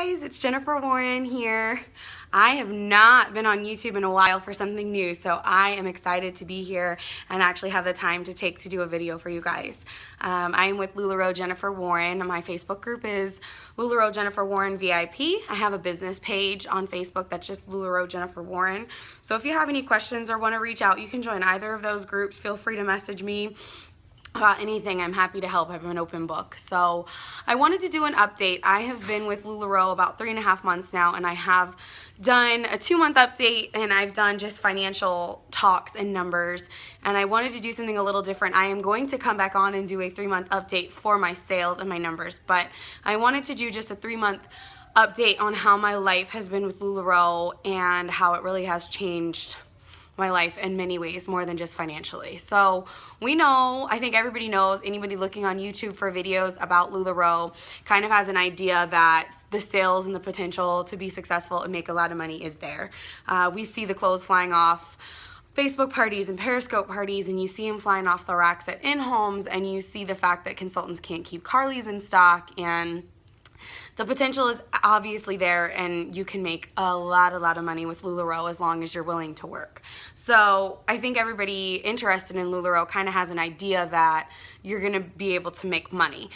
guys, it's Jennifer Warren here. I have not been on YouTube in a while for something new, so I am excited to be here and actually have the time to take to do a video for you guys. I am with LuLaRoe Jennifer Warren. My Facebook group is LuLaRoe Jennifer Warren VIP. I have a business page on Facebook that's just LuLaRoe Jennifer Warren. So if you have any questions or want to reach out, you can join either of those groups. Feel free to message me about anything. I'm happy to help. I'm an open book. So I wanted to do an update. I have been with LuLaRoe about 3.5 months now, and I have done a 2-month update, and I've done just financial talks and numbers, and I wanted to do something a little different. I am going to come back on and do a 3-month update for my sales and my numbers, but I wanted to do just a 3-month update on how my life has been with LuLaRoe and how it really has changed my life in many ways, more than just financially. So we know, I think everybody knows, anybody looking on YouTube for videos about LuLaRoe kind of has an idea that the sales and the potential to be successful and make a lot of money is there. We see the clothes flying off Facebook parties and Periscope parties, and you see them flying off the racks at in-homes, and you see the fact that consultants can't keep car leads in stock, and the potential is obviously there, and you can make a lot of money with LuLaRoe as long as you're willing to work. So I think everybody interested in LuLaRoe kind of has an idea that you're going to be able to make money.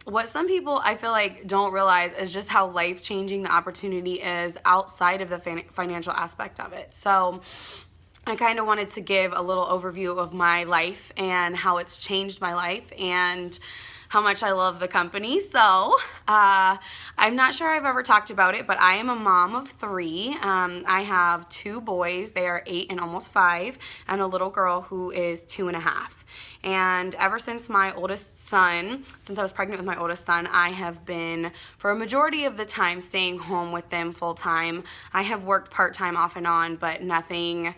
What some people I feel like don't realize is just how life-changing the opportunity is outside of the financial aspect of it. So I kind of wanted to give a little overview of my life and how it's changed my life and how much I love the company. So I'm not sure I've ever talked about it, but I am a mom of 3. I have 2 boys. They are 8 and almost 5, and a little girl who is 2.5. And ever since my oldest son, since I was pregnant with my oldest son, I have been, for a majority of the time, staying home with them full time. I have worked part-time off and on, but nothing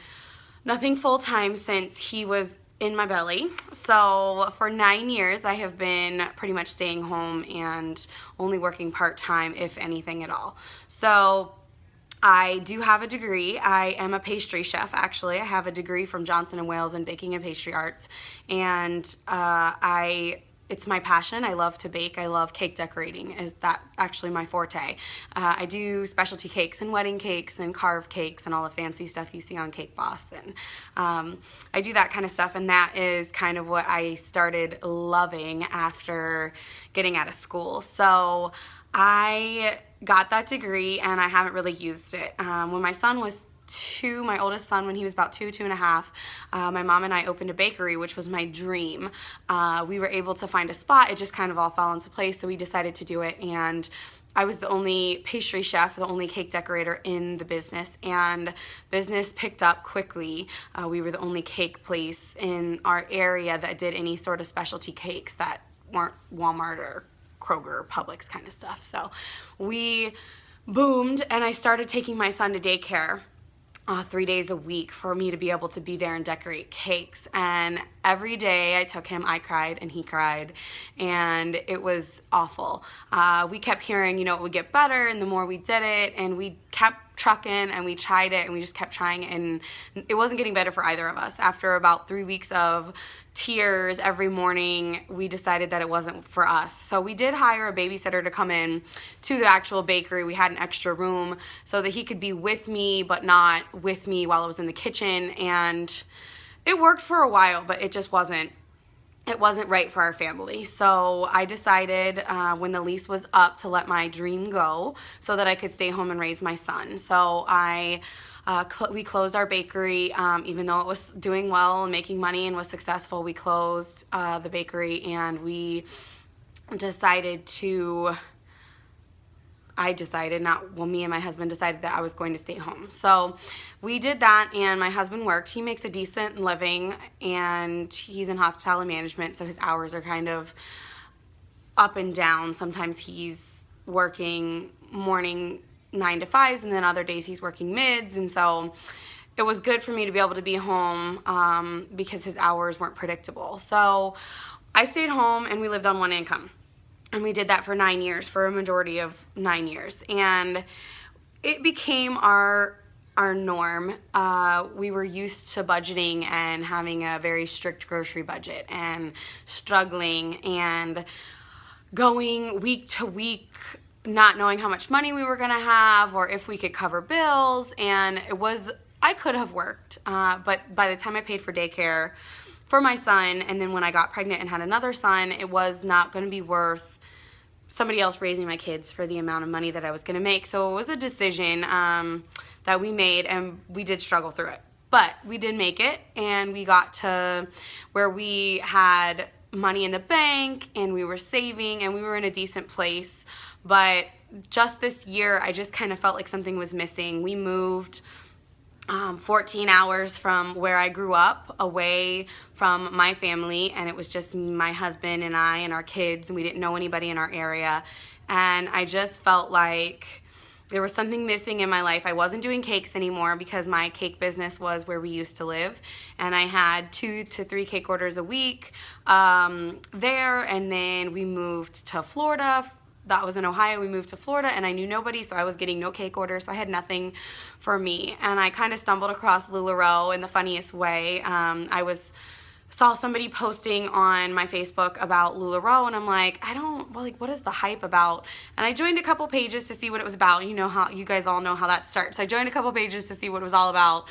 full-time since he was in my belly. So for 9 years I have been pretty much staying home and only working part-time, if anything at all. So I do have a degree. I am a pastry chef, actually. I have a degree from Johnson & Wales in baking and pastry arts, and it's my passion. I love to bake. I love cake decorating. Is that actually my forte? I do specialty cakes and wedding cakes and carved cakes and all the fancy stuff you see on Cake Boss. And I do that kind of stuff, and that is kind of what I started loving after getting out of school. So I got that degree, and I haven't really used it. When my son was 2, my oldest son, when he was about 2.5, my mom and I opened a bakery, which was my dream. We were able to find a spot. It just kind of all fell into place, so we decided to do it, and I was the only pastry chef, the only cake decorator in the business, and business picked up quickly. We were the only cake place in our area that did any sort of specialty cakes that weren't Walmart or Kroger or Publix kind of stuff. So we boomed, and I started taking my son to daycare 3 days a week for me to be able to be there and decorate cakes. And every day I took him, I cried and he cried, and it was awful. We kept hearing, it would get better, and the more we did it, and we kept trucking, and we tried it, and we just kept trying, and it wasn't getting better for either of us. After about 3 weeks of tears every morning, we decided that it wasn't for us. So we did hire a babysitter to come in to the actual bakery. We had an extra room so that he could be with me, but not with me while I was in the kitchen, and it worked for a while, but it just wasn't right for our family. So I decided when the lease was up to let my dream go so that I could stay home and raise my son. So we closed our bakery. Even though it was doing well and making money and was successful, we closed the bakery, and me and my husband decided that I was going to stay home. So we did that, and my husband worked. He makes a decent living, and he's in hospitality management, so his hours are kind of up and down. Sometimes he's working morning 9 to 5s, and then other days he's working mids, and so it was good for me to be able to be home because his hours weren't predictable. So I stayed home, and we lived on one income. And we did that for 9 years, for a majority of 9 years. And it became our norm. We were used to budgeting and having a very strict grocery budget and struggling and going week to week not knowing how much money we were going to have or if we could cover bills. And I could have worked, but by the time I paid for daycare for my son, and then when I got pregnant and had another son, it was not going to be worth somebody else raising my kids for the amount of money that I was going to make. So it was a decision that we made, and we did struggle through it. But we did make it, and we got to where we had money in the bank, and we were saving, and we were in a decent place. But just this year, I just kind of felt like something was missing. We moved 14 hours from where I grew up, away from my family, and it was just my husband and I and our kids, and we didn't know anybody in our area. And I just felt like there was something missing in my life. I wasn't doing cakes anymore because my cake business was where we used to live, and I had 2 to 3 cake orders a week there. And then we moved to Florida. That was in Ohio. We moved to Florida, and I knew nobody, so I was getting no cake orders, so I had nothing for me. And I kind of stumbled across LuLaRoe in the funniest way. Saw somebody posting on my Facebook about LuLaRoe, and I'm like, what is the hype about? And I joined a couple pages to see what it was about. You know how, you guys all know how that starts. So I joined a couple pages to see what it was all about.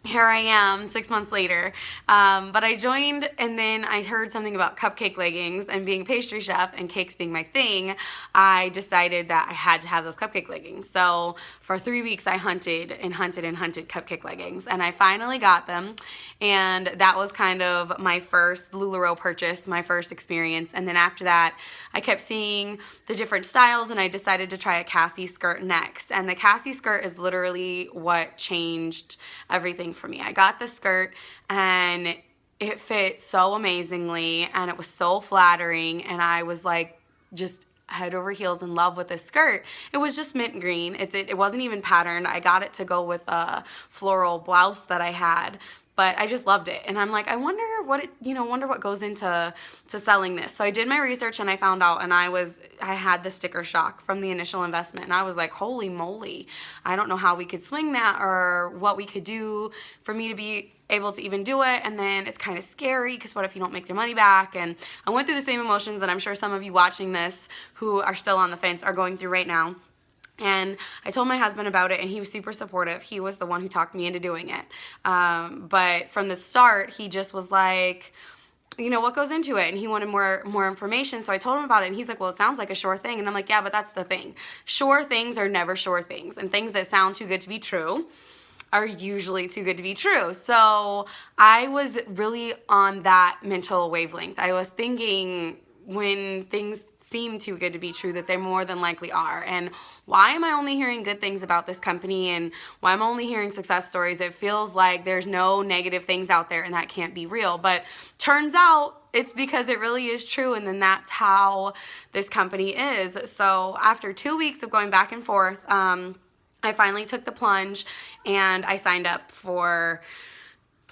Here I am 6 months later, but I joined, and then I heard something about cupcake leggings, and being a pastry chef and cakes being my thing, I decided that I had to have those cupcake leggings. So for 3 weeks I hunted and hunted and hunted cupcake leggings, and I finally got them, and that was kind of my first LuLaRoe purchase, my first experience. And then after that I kept seeing the different styles, and I decided to try a Cassie skirt next. And the Cassie skirt is literally what changed everything for me. I got the skirt, and it fit so amazingly, and it was so flattering, and I was like just head over heels in love with this skirt. It was just mint green. It wasn't even patterned. I got it to go with a floral blouse that I had, but I just loved it. And I'm like, I wonder what goes into selling this. So I did my research, and I found out, and I had the sticker shock from the initial investment, and I was like, holy moly, I don't know how we could swing that or what we could do for me to be able to even do it. And then it's kind of scary, because what if you don't make your money back? And I went through the same emotions that I'm sure some of you watching this who are still on the fence are going through right now. And I told my husband about it, and he was super supportive. He was the one who talked me into doing it. But from the start, he just was like, what goes into it? And he wanted more information. So I told him about it, and he's like, well, it sounds like a sure thing. And I'm like, yeah, but that's the thing. Sure things are never sure things. And things that sound too good to be true are usually too good to be true. So I was really on that mental wavelength. I was thinking, when things seem too good to be true, that they more than likely are. And why am I only hearing good things about this company, and why I'm only hearing success stories? It feels like there's no negative things out there, and that can't be real. But turns out it's because it really is true, and then that's how this company is. So after 2 weeks of going back and forth, I finally took the plunge, and I signed up for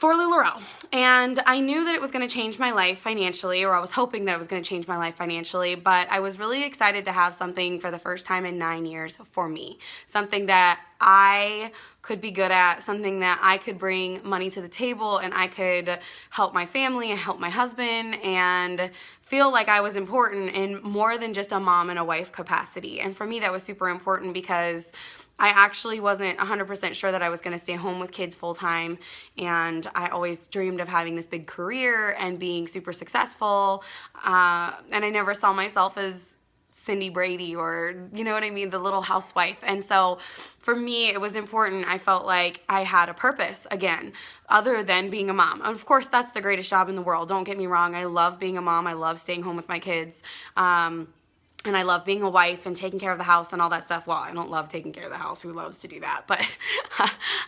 LuLaRoe. And I knew that it was going to change my life financially, or I was hoping that it was going to change my life financially, but I was really excited to have something for the first time in 9 years for me. Something that I could be good at, something that I could bring money to the table, and I could help my family and help my husband and feel like I was important in more than just a mom and a wife capacity. And for me, that was super important, because I actually wasn't 100% sure that I was going to stay home with kids full time, and I always dreamed of having this big career and being super successful, and I never saw myself as Cindy Brady, or you know what I mean, the little housewife. And so for me, it was important. I felt like I had a purpose again, other than being a mom. Of course, that's the greatest job in the world. Don't get me wrong. I love being a mom. I love staying home with my kids. And I love being a wife and taking care of the house and all that stuff. Well, I don't love taking care of the house. Who loves to do that? But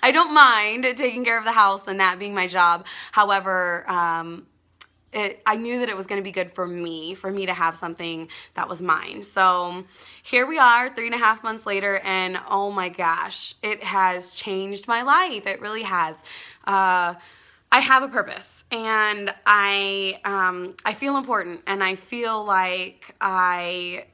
I don't mind taking care of the house and that being my job. However, I knew that it was going to be good for me to have something that was mine. So here we are 3.5 months later, and oh my gosh, it has changed my life. It really has. I have a purpose, and I feel important, and I feel like I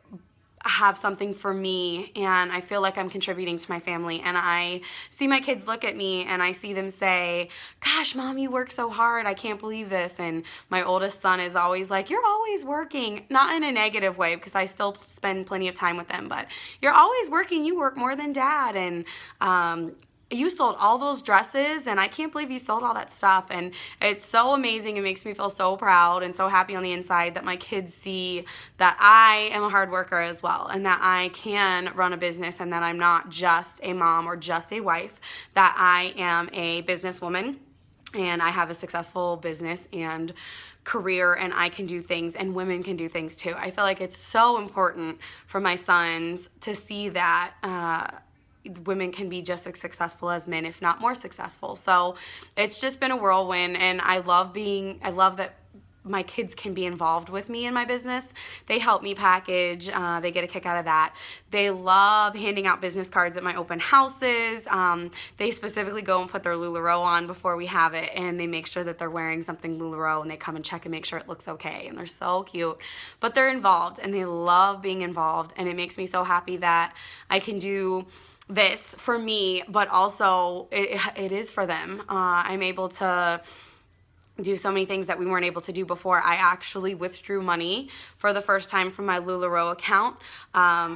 have something for me, and I feel like I'm contributing to my family, and I see my kids look at me and I see them say, gosh, Mom, you work so hard, I can't believe this. And my oldest son is always like, you're always working, not in a negative way because I still spend plenty of time with them, but you're always working, you work more than Dad, and you sold all those dresses, and I can't believe you sold all that stuff. And it's so amazing. It makes me feel so proud and so happy on the inside that my kids see that I am a hard worker as well, and that I can run a business, and that I'm not just a mom or just a wife, that I am a businesswoman, and I have a successful business and career, and I can do things, and women can do things too. I feel like it's so important for my sons to see that women can be just as successful as men, if not more successful. So it's just been a whirlwind, and I love that my kids can be involved with me in my business. They help me package. They get a kick out of that. They love handing out business cards at my open houses. They specifically go and put their LuLaRoe on before we have it, and they make sure that they're wearing something LuLaRoe, and they come and check and make sure it looks okay, and they're so cute. But they're involved, and they love being involved, and it makes me so happy that I can do this for me, but also it is for them. I'm able to do so many things that we weren't able to do before. I actually withdrew money for the first time from my LuLaRoe account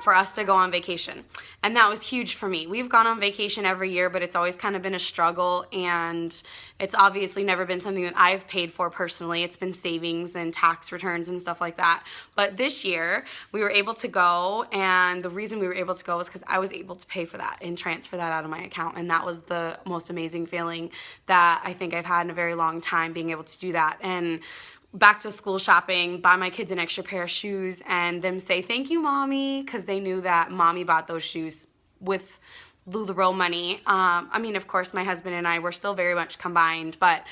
for us to go on vacation. And that was huge for me. We've gone on vacation every year, but it's always kind of been a struggle, and it's obviously never been something that I've paid for personally. It's been savings and tax returns and stuff like that. But this year we were able to go, and the reason we were able to go was because I was able to pay for that and transfer that out of my account. And that was the most amazing feeling that I think I've had in a very long time, being able to do that. And back to school shopping, buy my kids an extra pair of shoes, and them say, thank you, Mommy, because they knew that Mommy bought those shoes with LuLaRoe money. I mean, of course, my husband and I were still very much combined, but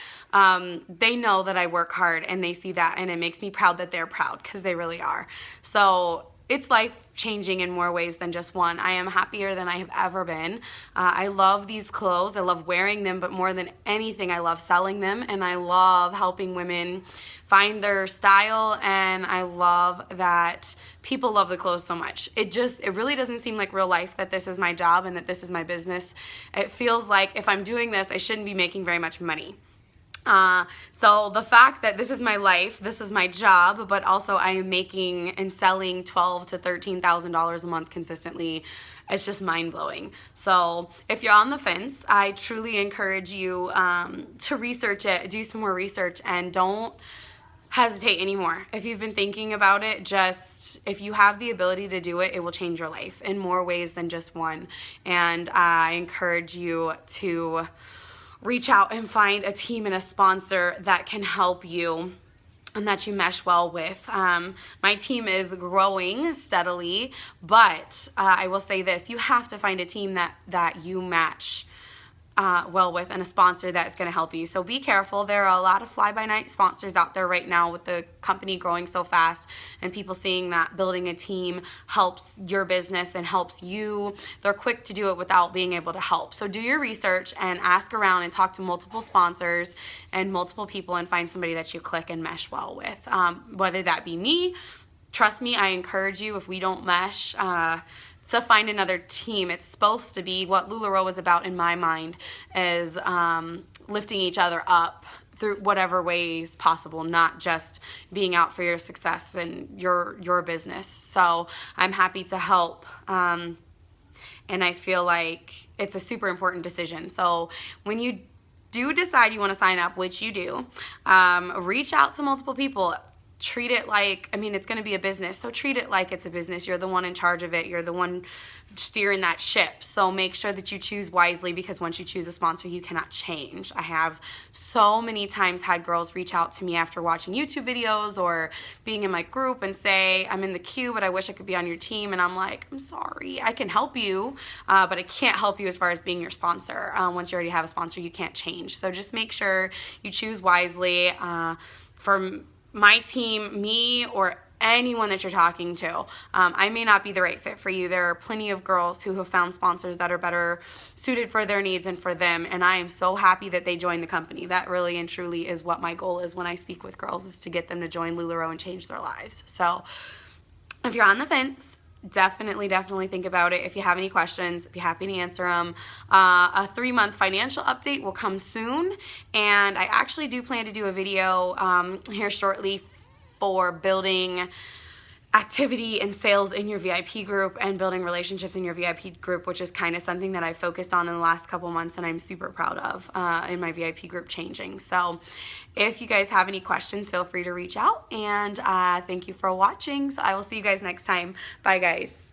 they know that I work hard, and they see that, and it makes me proud that they're proud, because they really are. So it's life-changing in more ways than just one. I am happier than I have ever been. I love these clothes. I love wearing them, but more than anything, I love selling them, and I love helping women find their style, and I love that people love the clothes so much. It really doesn't seem like real life that this is my job and that this is my business. It feels like if I'm doing this, I shouldn't be making very much money. So the fact that this is my life, this is my job, but also I am making and selling $12,000 to $13,000 a month consistently, it's just mind-blowing. So if you're on the fence, I truly encourage you to research it, do some more research, and don't hesitate anymore. If you've been thinking about it, if you have the ability to do it, it will change your life in more ways than just one. And I encourage you to reach out and find a team and a sponsor that can help you and that you mesh well with. My team is growing steadily, but I will say this, you have to find a team that you match well with, and a sponsor that's going to help you. So be careful. There are a lot of fly-by-night sponsors out there right now with the company growing so fast, and people seeing that building a team helps your business and helps you. They're quick to do it without being able to help. So do your research and ask around and talk to multiple sponsors and multiple people, and find somebody that you click and mesh well with. Whether that be me, trust me, I encourage you, if we don't mesh, to find another team. It's supposed to be what LuLaRoe is about in my mind, is lifting each other up through whatever ways possible, not just being out for your success and your business. So I'm happy to help, and I feel like it's a super important decision. So when you do decide you want to sign up, which you do, reach out to multiple people. Treat it like, it's going to be a business, so treat it like it's a business. You're the one in charge of it. You're the one steering that ship. So make sure that you choose wisely, because once you choose a sponsor, you cannot change. I have so many times had girls reach out to me after watching YouTube videos or being in my group and say, I'm in the queue, but I wish I could be on your team. And I'm like, I'm sorry, I can help you, but I can't help you as far as being your sponsor. Once you already have a sponsor, you can't change. So just make sure you choose wisely. For my team, me, or anyone that you're talking to, I may not be the right fit for you. There are plenty of girls who have found sponsors that are better suited for their needs and for them, and I am so happy that they joined the company. That really and truly is what my goal is when I speak with girls, is to get them to join LuLaRoe and change their lives. So if you're on the fence, definitely think about it. If you have any questions, I'd be happy to answer them. A 3-month financial update will come soon, and I actually do plan to do a video here shortly for building activity and sales in your VIP group and building relationships in your VIP group, which is kind of something that I focused on in the last couple months and I'm super proud of in my VIP group changing. So if you guys have any questions, feel free to reach out, and thank you for watching. So I will see you guys next time. Bye guys.